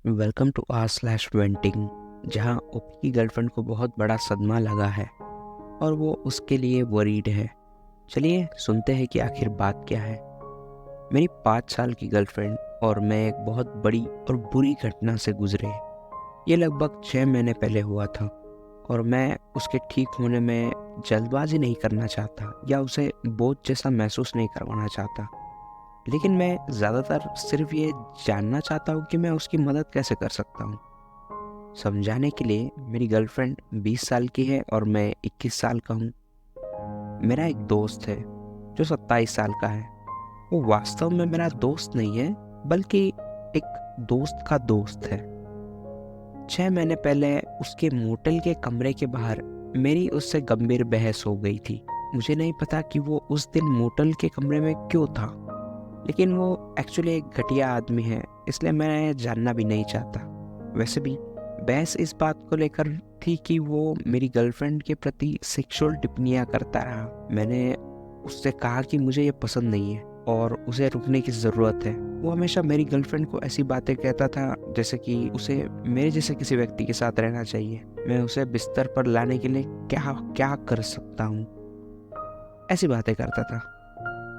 Welcome to are slash वेंटिंग, जहाँ OP की girlfriend को बहुत बड़ा सदमा लगा है और वो उसके लिए वरीड है। चलिए सुनते हैं कि आखिर बात क्या है। मेरी 5 साल की गर्लफ्रेंड और मैं एक बहुत बड़ी और बुरी घटना से गुजरे। ये लगभग 6 महीने पहले हुआ था और मैं उसके ठीक होने में जल्दबाजी नहीं करना चाहता या उसे बोझ जैसा महसूस नहीं करवाना चाहता। लेकिन मैं ज़्यादातर सिर्फ ये जानना चाहता हूँ कि मैं उसकी मदद कैसे कर सकता हूँ। समझाने के लिए, मेरी गर्लफ्रेंड 20 साल की है और मैं 21 साल का हूँ। मेरा एक दोस्त है जो 27 साल का है। वो वास्तव में मेरा दोस्त नहीं है, बल्कि एक दोस्त का दोस्त है। 6 महीने पहले उसके मोटेल के कमरे के बाहर मेरी उससे गंभीर बहस हो गई थी। मुझे नहीं पता कि वो उस दिन मोटेल के कमरे में क्यों था, लेकिन वो एक्चुअली एक घटिया आदमी है, इसलिए मैं जानना भी नहीं चाहता। वैसे भी बहस इस बात को लेकर थी कि वो मेरी गर्लफ्रेंड के प्रति सेक्सुअल टिप्पणियां करता रहा। मैंने उससे कहा कि मुझे ये पसंद नहीं है और उसे रुकने की ज़रूरत है। वो हमेशा मेरी गर्लफ्रेंड को ऐसी बातें कहता था जैसे कि उसे मेरे जैसे किसी व्यक्ति के साथ रहना चाहिए। मैं उसे बिस्तर पर लाने के लिए क्या क्या कर सकता हूँ, ऐसी बातें करता था।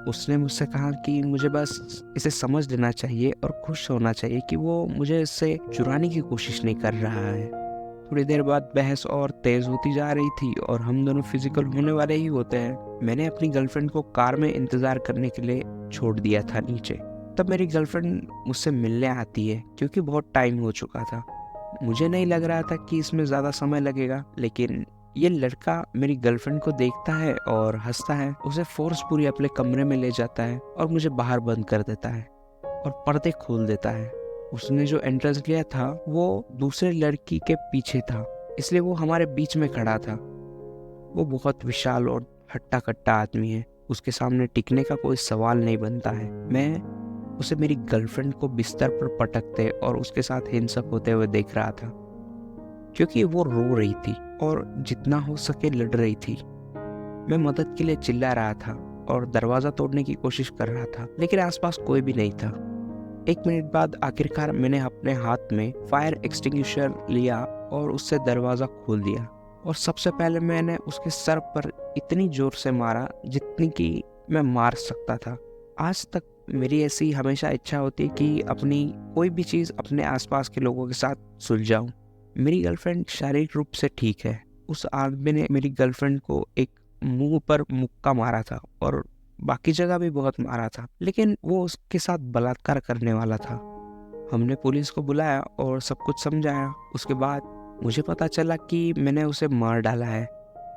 उसने मुझसे कहा कि मुझे बस इसे समझ लेना चाहिए और खुश होना चाहिए कि वो मुझे इससे चुराने की कोशिश नहीं कर रहा है। थोड़ी देर बाद बहस और तेज होती जा रही थी और हम दोनों फिजिकल होने वाले ही होते हैं। मैंने अपनी गर्लफ्रेंड को कार में इंतजार करने के लिए छोड़ दिया था नीचे। तब मेरी गर्लफ्रेंड मुझसे मिलने आती है क्योंकि बहुत टाइम हो चुका था। मुझे नहीं लग रहा था कि इसमें ज़्यादा समय लगेगा, लेकिन ये लड़का मेरी गर्लफ्रेंड को देखता है और हंसता है, उसे फोर्सफुली अपने कमरे में ले जाता है और मुझे बाहर बंद कर देता है और पर्दे खोल देता है। उसने जो एंट्रेंस लिया था वो दूसरे लड़की के पीछे था, इसलिए वो हमारे बीच में खड़ा था। वो बहुत विशाल और हट्टा कट्टा आदमी है, उसके सामने टिकने का कोई सवाल नहीं बनता है। मैं उसे मेरी गर्लफ्रेंड को बिस्तर पर पटकते और उसके साथ हिंसक होते हुए देख रहा था, क्योंकि वो रो रही थी और जितना हो सके लड़ रही थी। मैं मदद के लिए चिल्ला रहा था और दरवाजा तोड़ने की कोशिश कर रहा था, लेकिन आसपास कोई भी नहीं था। 1 मिनट बाद आखिरकार मैंने अपने हाथ में फायर एक्सटिंग्विशर लिया और उससे दरवाजा खोल दिया और सबसे पहले मैंने उसके सर पर इतनी जोर से मारा जितनी कि मैं मार सकता था। आज तक मेरी ऐसी हमेशा इच्छा होती है कि अपनी कोई भी चीज़ अपने आसपास के लोगों के साथ सुलझाऊं। मेरी गर्लफ्रेंड शारीरिक रूप से ठीक है। उस आदमी ने मेरी गर्लफ्रेंड को एक मुंह पर मुक्का मारा था और बाकी जगह भी बहुत मारा था, लेकिन वो उसके साथ बलात्कार करने वाला था। हमने पुलिस को बुलाया और सब कुछ समझाया। उसके बाद मुझे पता चला कि मैंने उसे मार डाला है,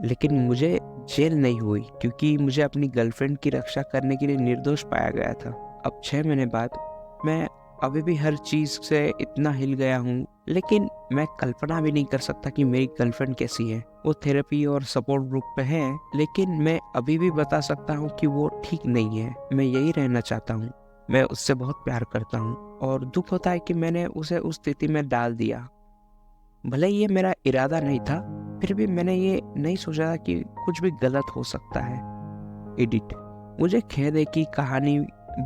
लेकिन मुझे जेल नहीं हुई क्योंकि मुझे अपनी गर्लफ्रेंड की रक्षा करने के लिए निर्दोष पाया गया था। अब 6 महीने बाद मैं अभी भी हर चीज़ से इतना हिल गया हूँ, लेकिन मैं कल्पना भी नहीं कर सकता कि मेरी गर्लफ्रेंड कैसी है। वो थेरेपी और सपोर्ट ग्रुप पे है, लेकिन मैं अभी भी बता सकता हूँ कि वो ठीक नहीं है। मैं यही रहना चाहता हूँ। मैं उससे बहुत प्यार करता हूँ और दुख होता है कि मैंने उसे उस स्थिति में डाल दिया। भले ही ये मेरा इरादा नहीं था, फिर भी मैंने ये नहीं सोचा था कि कुछ भी गलत हो सकता है। एडिट। मुझे खेद है कि कहानी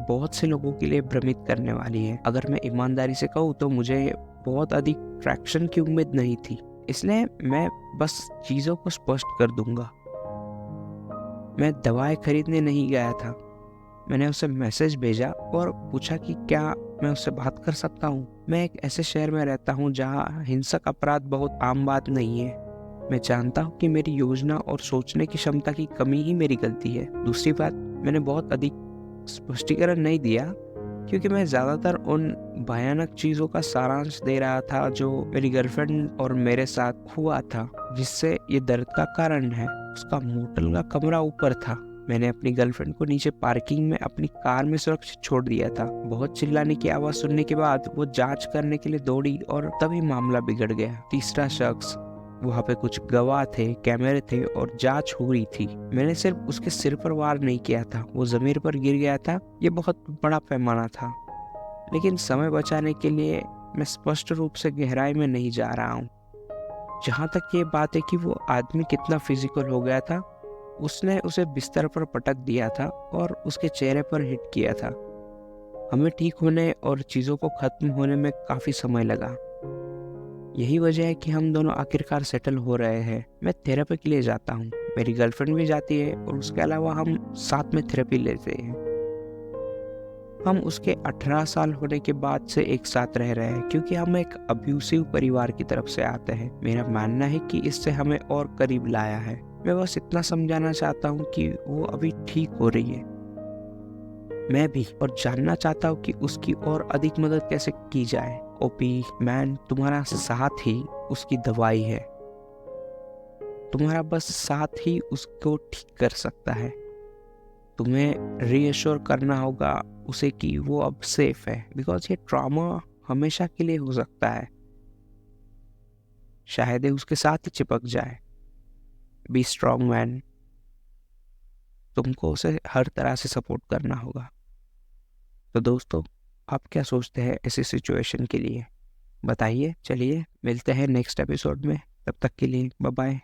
बहुत से लोगों के लिए भ्रमित करने वाली है। अगर मैं ईमानदारी से कहूँ तो मुझे बहुत अधिक ट्रैक्शन की उम्मीद नहीं थी, इसलिए मैं बस चीज़ों को स्पष्ट कर दूंगा। मैं दवाएं खरीदने नहीं गया था। मैंने उसे मैसेज भेजा और पूछा कि क्या मैं उससे बात कर सकता हूँ। मैं एक ऐसे शहर में रहता हूँ जहाँ हिंसक अपराध बहुत आम बात नहीं है। मैं जानता हूँ कि मेरी योजना और सोचने की क्षमता की कमी ही मेरी गलती है। दूसरी बात, मैंने बहुत अधिक स्पष्टीकरण नहीं दिया क्योंकि मैं ज़्यादातर उन भयानक चीज़ों का सारांश दे रहा था जो मेरी गर्लफ्रेंड और मेरे साथ हुआ था, जिससे ये दर्द का कारण है। उसका मोटल का कमरा ऊपर था। मैंने अपनी गर्लफ्रेंड को नीचे पार्किंग में अपनी कार में सुरक्षित छोड़ दिया था। बहुत चिल्लाने की आवाज़ सुनने के बाद वो जांच करने के लिए दौड़ी और तभी मामला बिगड़ गया। तीसरा शख्स, वहाँ पे कुछ गवाह थे, कैमरे थे और जांच हो रही थी। मैंने सिर्फ उसके सिर पर वार नहीं किया था, वो जमीन पर गिर गया था। ये बहुत बड़ा पैमाना था, लेकिन समय बचाने के लिए मैं स्पष्ट रूप से गहराई में नहीं जा रहा हूँ। जहाँ तक ये बात है कि वो आदमी कितना फिजिकल हो गया था, उसने उसे बिस्तर पर पटक दिया था और उसके चेहरे पर हिट किया था। हमें ठीक होने और चीज़ों को ख़त्म होने में काफ़ी समय लगा। यही वजह है कि हम दोनों आखिरकार सेटल हो रहे हैं। मैं थेरेपी के लिए जाता हूँ, मेरी गर्लफ्रेंड भी जाती है और उसके अलावा हम साथ में थेरेपी लेते हैं। हम उसके 18 साल होने के बाद से एक साथ रह रहे हैं क्योंकि हम एक अब्यूसिव परिवार की तरफ से आते हैं। मेरा मानना है कि इससे हमें और करीब लाया है। मैं बस इतना समझाना चाहता हूँ कि वो अभी ठीक हो रही है। मैं भी, और जानना चाहता हूँ कि उसकी और अधिक मदद कैसे की जाए। ओपी मैन, तुम्हारा साथ ही उसकी दवाई है। तुम्हारा बस साथ ही उसको ठीक कर सकता है। तुम्हें रीअश्योर करना होगा उसे कि वो अब सेफ है, बिकॉज ये ट्रॉमा हमेशा के लिए हो सकता है। शायद ये उसके साथ ही चिपक जाए। बी स्ट्रॉन्ग मैन, तुमको उसे हर तरह से सपोर्ट करना होगा। तो दोस्तों, आप क्या सोचते हैं ऐसी सिचुएशन के लिए? बताइए। चलिए मिलते हैं नेक्स्ट एपिसोड में, तब तक के लिए बाय बाय।